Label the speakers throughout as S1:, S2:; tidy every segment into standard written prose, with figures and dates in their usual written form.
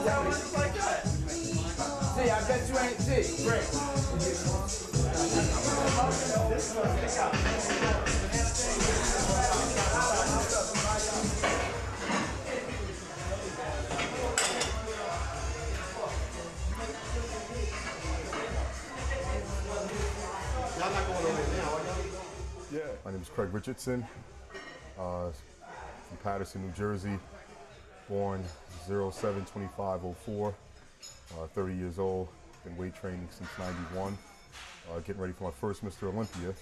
S1: See, I bet you ain't see. Great.
S2: My name is Richardson, from Paterson, New Jersey, born 07/25/04, 30 years old, been weight training since '91, getting ready for my first Mr. Olympia,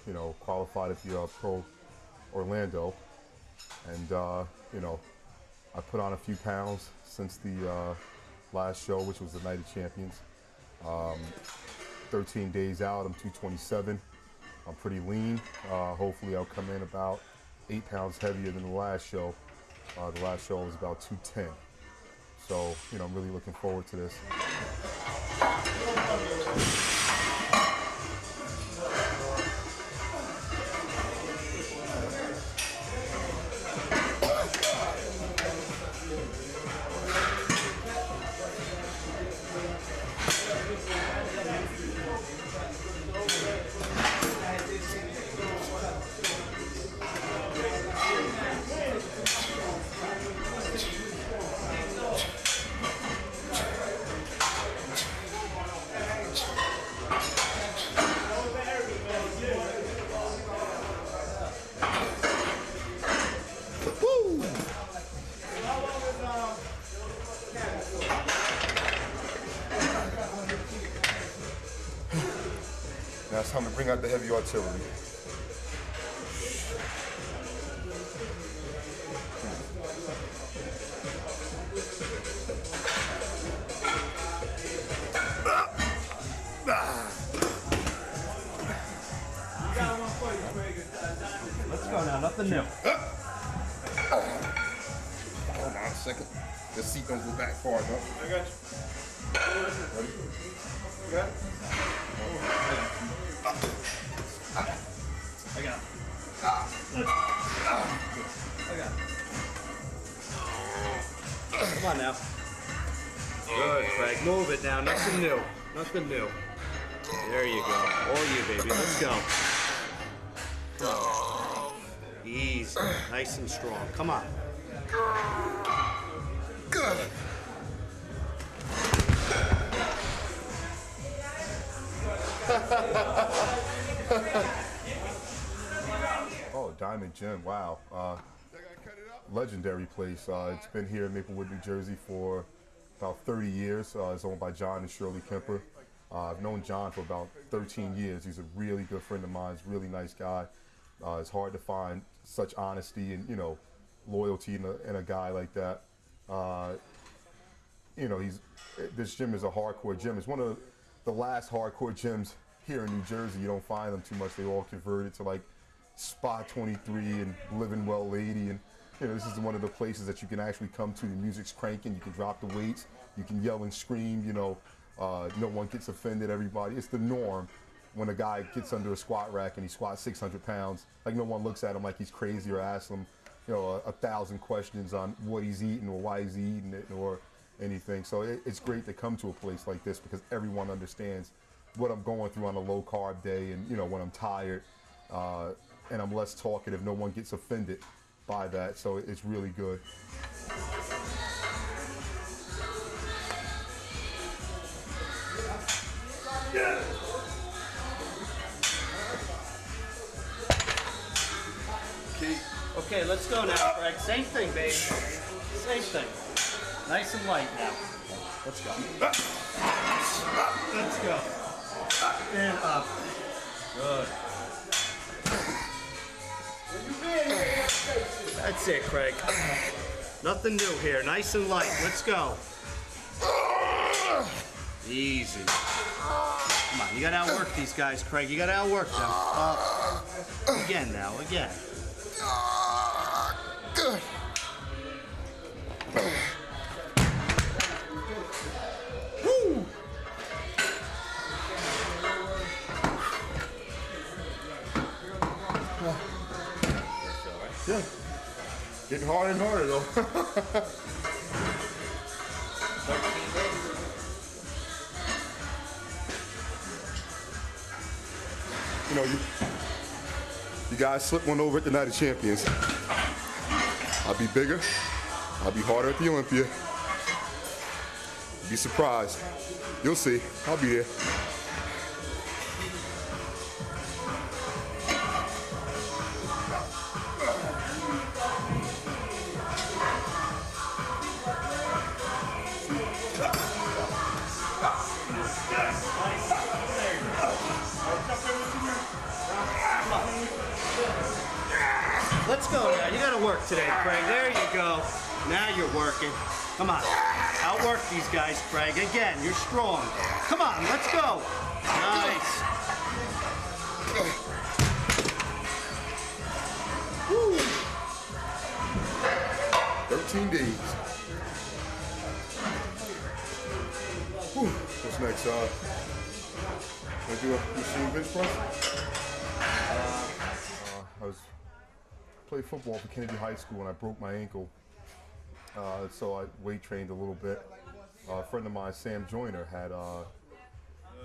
S2: you know, qualified at the Pro Orlando, and you know, I put on a few pounds since the last show, which was the Night of Champions. 13 days out, I'm 227. I'm pretty lean. Hopefully I'll come in about 8 pounds heavier than the last show. The last show was about 210. So, you know, I'm really looking forward to this. Now it's time to bring out the heavy artillery.
S3: Let's go now, nothing new.
S2: Hold on a second. The seat don't go back far enough.
S4: I got you.
S2: Ready?
S4: You got it?
S3: I got it. I got it. Come on now. Good, Craig. Move it now. Nothing new. Nothing new. There you go. All you, baby. Let's go. Go. Easy. Nice and strong. Come on.
S2: Good. Oh, Diamond Gym, wow. Legendary place. It's been here in Maplewood, New Jersey for about 30 years. It's owned by John and Shirley Kemper. I've known John for about 13 years. He's a really good friend of mine. He's a really nice guy. It's hard to find such honesty and, you know, loyalty in a guy like that. You know, this gym is a hardcore gym. It's one of the last hardcore gyms here in New Jersey. You don't find them too much. They all converted to like Spa 23 and Living Well Lady, and you know, this is one of the places that you can actually come to. The music's cranking, you can drop the weights, you can yell and scream, you know, no one gets offended, everybody. It's the norm when a guy gets under a squat rack and he squats 600 pounds. Like, no one looks at him like he's crazy or asks him, you know, 1,000 questions on what he's eating or why he's eating it or anything. So it's great to come to a place like this because everyone understands what I'm going through on a low carb day, and you know, when I'm tired and I'm less talkative, no one gets offended by that. So it's really good.
S3: Okay, let's go now, Craig. Same thing, babe. Same thing. Nice and light now. Let's go. Let's go. And up. Good. That's it, Craig. Nothing new here. Nice and light. Let's go. Easy. Come on, you gotta outwork these guys, Craig. You gotta outwork them. Again now, again.
S2: Good.
S3: Woo!
S2: Yeah. Getting harder and harder though. You know, you guys slip one over at the Night of Champions. I'll be bigger. I'll be harder at the Olympia. You'll be surprised. You'll see. I'll be there.
S3: Let's go now. You gotta work today, Craig. There you go. Now you're working. Come on. Outwork these guys, Craig. Again, you're strong. Come on, let's go. Nice. Woo.
S2: 13 days. Whew. What's next? Want to do a machine bench press? I played football for Kennedy High School and I broke my ankle. So I weight trained a little bit. A friend of mine, Sam Joyner,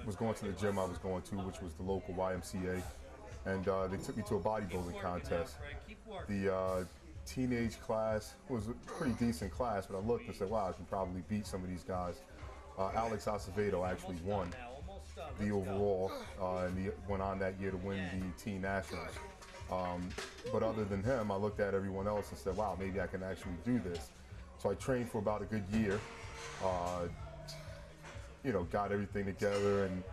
S2: was going to the gym I was going to, which was the local YMCA, and they took me to a bodybuilding contest. The teenage class was a pretty decent class, but I looked and said, wow, I can probably beat some of these guys. Alex Acevedo actually won the overall, and he went on that year to win the teen nationals. But other than him, I looked at everyone else and said, wow, maybe I can actually do this. So I trained for about a good year, you know, got everything together and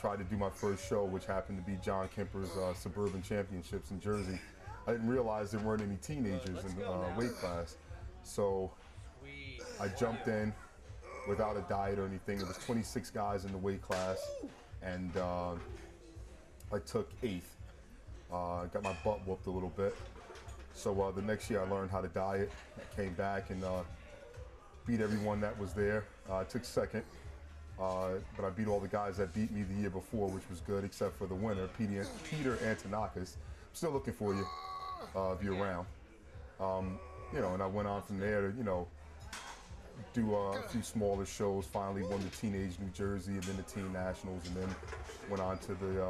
S2: tried to do my first show, which happened to be John Kemper's Suburban Championships in Jersey. I didn't realize there weren't any teenagers in the weight class. So I jumped in without a diet or anything. There was 26 guys in the weight class, and I took 8th. Got my butt whooped a little bit. So the next year I learned how to diet. I came back and beat everyone that was there. I took 2nd, but I beat all the guys that beat me the year before, which was good, except for the winner, Peter Antonakis. I'm still looking for you if you're around. You know, and I went on from there to, you know, do a few smaller shows. Finally won the Teenage New Jersey and then the Teen Nationals, and then went on to the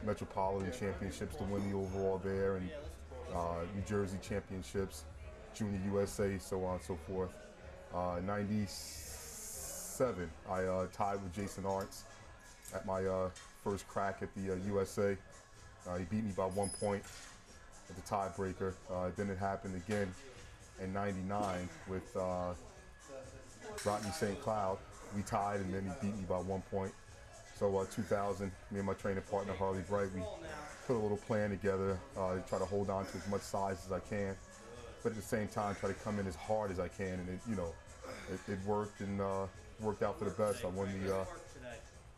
S2: Metropolitan Championships to win the overall there, and New Jersey Championships, Junior USA, so on and so forth. 97, I tied with Jason Arntz at my first crack at the USA. He beat me by 1 point at the tiebreaker. Then it happened again in 99 with Rodney St. Cloud. We tied, and then he beat me by 1 point. So 2000, me and my training partner Harley Bright, we put a little plan together, try to hold on to as much size as I can, but at the same time try to come in as hard as I can, and it, you know, it worked, and worked out for the best. I won the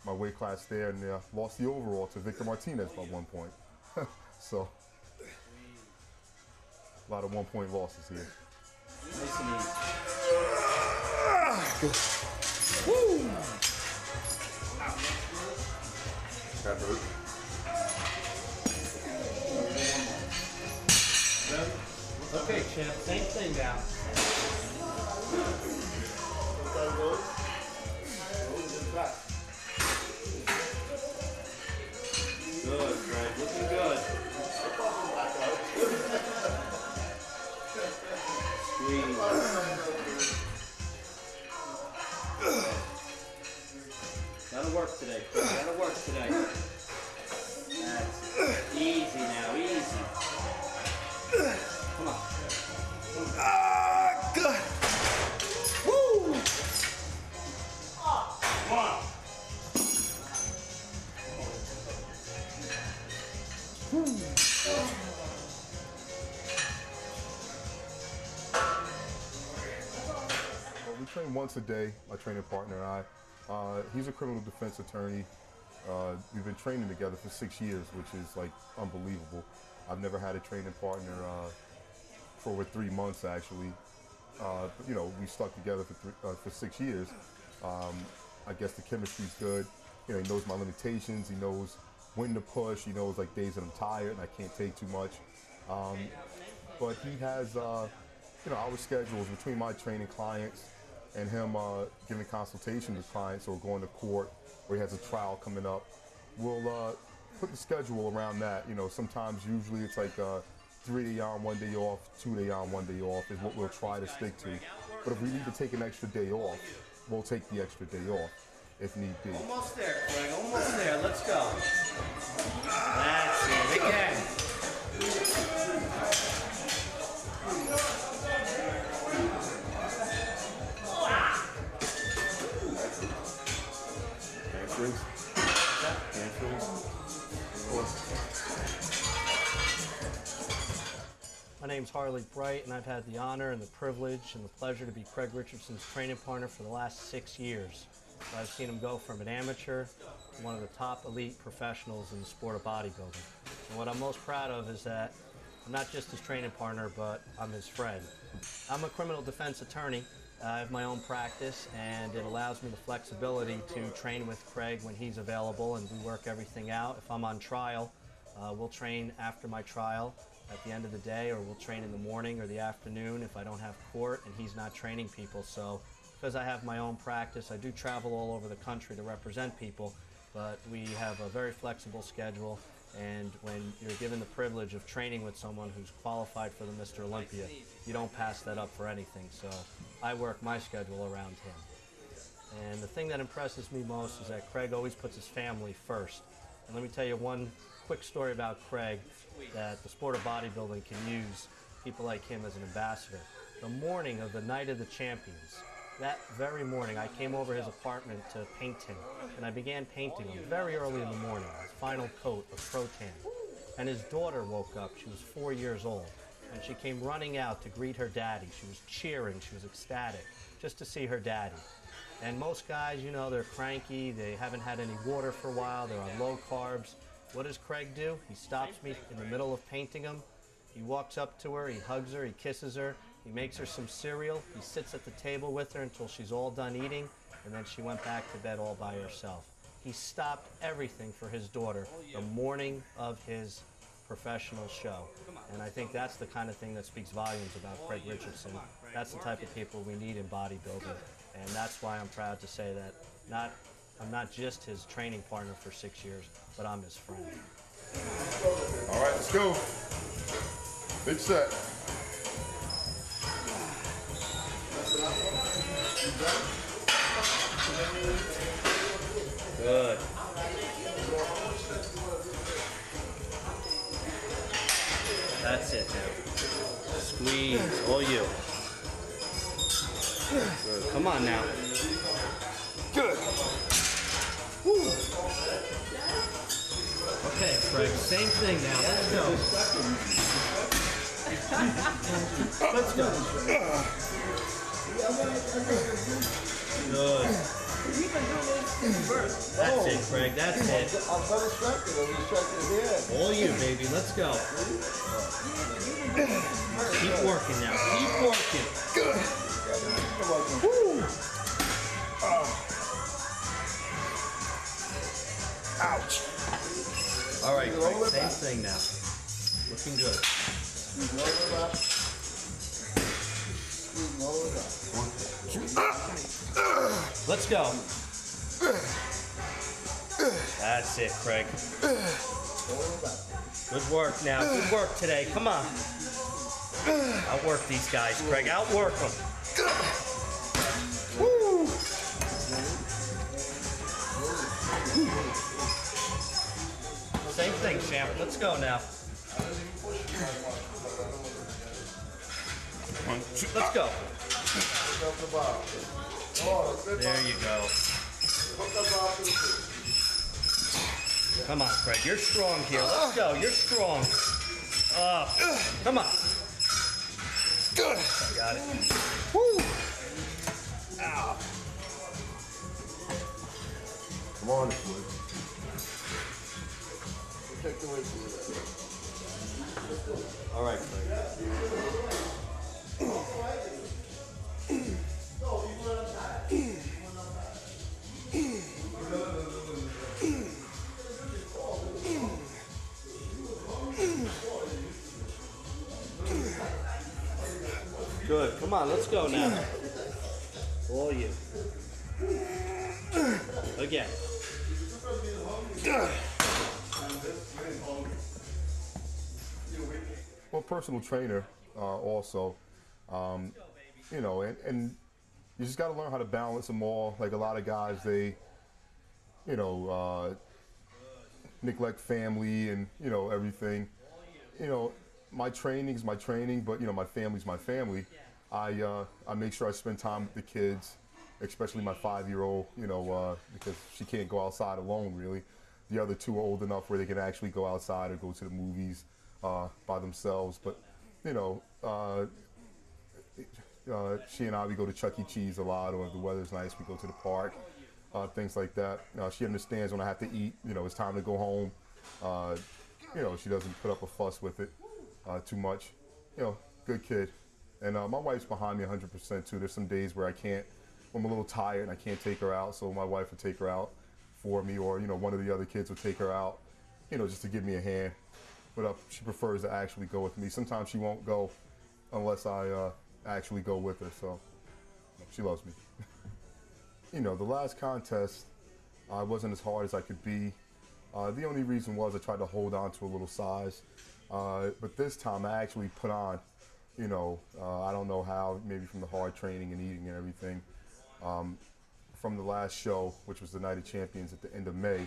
S2: my weight class there, and lost the overall to Victor Martinez by 1 point. So a lot of 1 point losses here.
S3: Nice and easy.
S2: Woo! That hurt.
S3: Okay, champ, same thing now. Good, Greg, looking good. Squeeze. Gotta work today, gotta work today. That's easy now, easy. Come on.
S2: Good.
S3: Woo! Come on.
S2: We train once a day, my training partner and I. He's a criminal defense attorney. We've been training together for 6 years, which is like unbelievable. I've never had a training partner for over 3 months actually. But, you know, we stuck together for 6 years. I guess the chemistry's good. You know, he knows my limitations. He knows when to push. He knows like days that I'm tired and I can't take too much. But he has, you know, our schedules between my training clients and him giving consultation to clients or going to court or he has a trial coming up, we'll put the schedule around that. You know, sometimes usually it's like 3 day on, 1 day off, 2 day on, 1 day off is what we'll try to stick to. But if we need to take an extra day off, we'll take the extra day off if need be.
S3: Almost there, Craig. Almost there. Let's go. That's it. Again.
S2: Hamstrings.
S4: My name's Harley Bright, and I've had the honor and the privilege and the pleasure to be Craig Richardson's training partner for the last 6 years. So I've seen him go from an amateur to one of the top elite professionals in the sport of bodybuilding. And what I'm most proud of is that I'm not just his training partner, but I'm his friend. I'm a criminal defense attorney. I have my own practice, and it allows me the flexibility to train with Craig when he's available, and we work everything out. If I'm on trial, we'll train after my trial at the end of the day, or we'll train in the morning or the afternoon if I don't have court and he's not training people. So because I have my own practice, I do travel all over the country to represent people, but we have a very flexible schedule, and when you're given the privilege of training with someone who's qualified for the Mr. Olympia, you don't pass that up for anything. So I work my schedule around him. And the thing that impresses me most is that Craig always puts his family first. And let me tell you one quick story about Craig that the sport of bodybuilding can use people like him as an ambassador. The morning of the night of the champions, that very morning I came over his apartment to paint him, and I began painting him very early in the morning, his final coat of Pro Tan. And his daughter woke up. She was 4 years old, and she came running out to greet her daddy. She was cheering, she was ecstatic just to see her daddy. And most guys, you know, they're cranky, they haven't had any water for a while, they're on low carbs. What does Craig do? He stops me in the middle of painting him. He walks up to her, he hugs her, he kisses her, he makes her some cereal, he sits at the table with her until she's all done eating, and then she went back to bed all by herself. He stopped everything for his daughter the morning of his professional show. And I think that's the kind of thing that speaks volumes about Craig Richardson. That's the type of people we need in bodybuilding. And that's why I'm proud to say that I'm not just his training partner for 6 years, but I'm his friend.
S2: All right, let's go. Big set.
S3: Good. That's it now. Squeeze, all you. Good. Come on now.
S2: Good.
S3: Woo. Okay, Craig, same thing now. Let's go. Let's go. Good. That's it, Craig. That's it. All you, baby. Let's go. Keep working now. Keep working.
S2: Good. Woo. Ouch.
S3: All right, Craig, same thing now. Looking good. Let's go. That's it, Craig. Good work now. Good work today. Come on. Outwork these guys, Craig. Outwork them.
S2: Woo.
S3: Same thing, champ. Let's go now. Let's go. There you go. Come on, Craig. You're strong here. Let's go. You're strong. Come on.
S2: Good.
S3: Got it.
S2: Woo.
S3: Ow.
S2: Come on, boy.
S3: All right, Craig. Good. Come on, let's go now.
S4: All you. Again.
S2: Well, personal trainer also, you know, and you just got to learn how to balance them all. Like a lot of guys, they, you know, neglect family and, you know, everything. You know, my training's my training, but, you know, my family's my family. I make sure I spend time with the kids, especially my 5-year-old, you know, because she can't go outside alone, really. The other two are old enough where they can actually go outside or go to the movies by themselves. But, you know, she and I, we go to Chuck E. Cheese a lot, or if the weather's nice, we go to the park, things like that. She understands when I have to eat, you know, it's time to go home. You know, she doesn't put up a fuss with it too much. You know, good kid. And my wife's behind me 100% too. There's some days where I'm a little tired and I can't take her out, so my wife will take her out for me, or, you know, one of the other kids will take her out, you know, just to give me a hand. But she prefers to actually go with me. Sometimes she won't go unless I actually go with her, so she loves me. You know, the last contest, I wasn't as hard as I could be. The only reason was I tried to hold on to a little size. But this time I actually put on, you know, I don't know how, maybe from the hard training and eating and everything. From the last show, which was the Night of Champions at the end of May,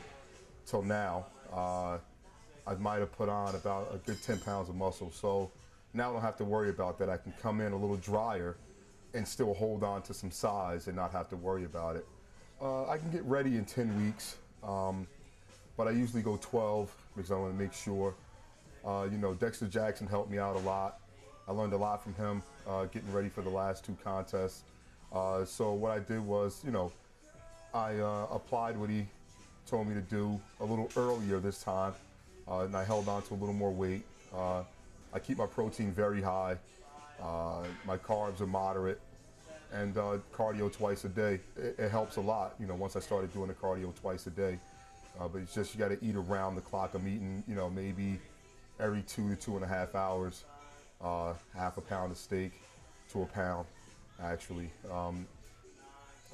S2: till now, I might have put on about a good 10 pounds of muscle. So now I don't have to worry about that. I can come in a little drier and still hold on to some size and not have to worry about it. I can get ready in 10 weeks, but I usually go 12 because I want to make sure. You know, Dexter Jackson helped me out a lot. I learned a lot from him getting ready for the last 2 contests. So what I did was, you know, I applied what he told me to do a little earlier this time, and I held on to a little more weight. I keep my protein very high. My carbs are moderate, and cardio twice a day. It helps a lot, you know, once I started doing the cardio twice a day. But it's just, you got to eat around the clock. I'm eating, you know, maybe every 2 to 2.5 hours, half a pound of steak to a pound, actually.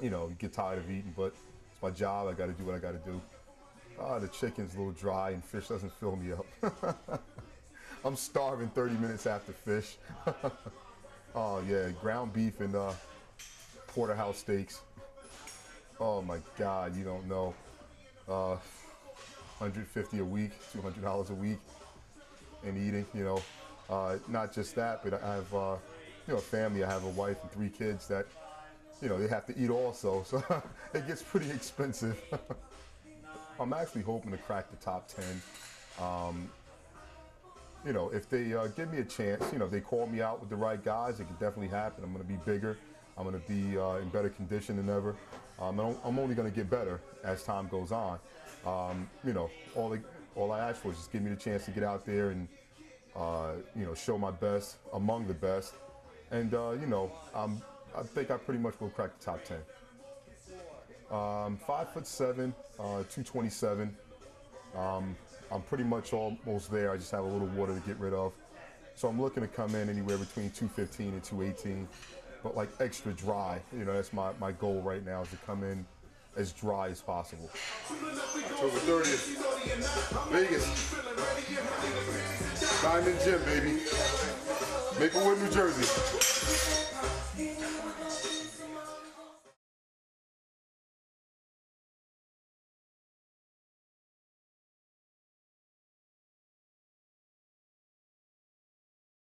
S2: You know, you get tired of eating, but it's my job. I got to do what I got to do. The chicken's a little dry and fish doesn't fill me up. I'm starving 30 minutes after fish. Oh yeah, ground beef and porterhouse steaks. Oh my God, you don't know. $150 a week, $200 a week, and eating. You know, not just that, but I have you know, a family. I have a wife and 3 kids that, you know, they have to eat also, so it gets pretty expensive. I'm actually hoping to crack the top 10. You know, if they give me a chance, you know, if they call me out with the right guys, it can definitely happen. I'm going to be bigger. I'm going to be in better condition than ever. I'm only going to get better as time goes on. You know, all I ask for is just give me the chance to get out there and, you know, show my best among the best. And, you know, I think I pretty much will crack the top 10. 5'7", 227. I'm pretty much almost there. I just have a little water to get rid of. So I'm looking to come in anywhere between 215 and 218, but like extra dry. You know, that's my goal right now, is to come in as dry as possible. October 30th, Vegas. Diamond Gym, baby. Maplewood, New Jersey.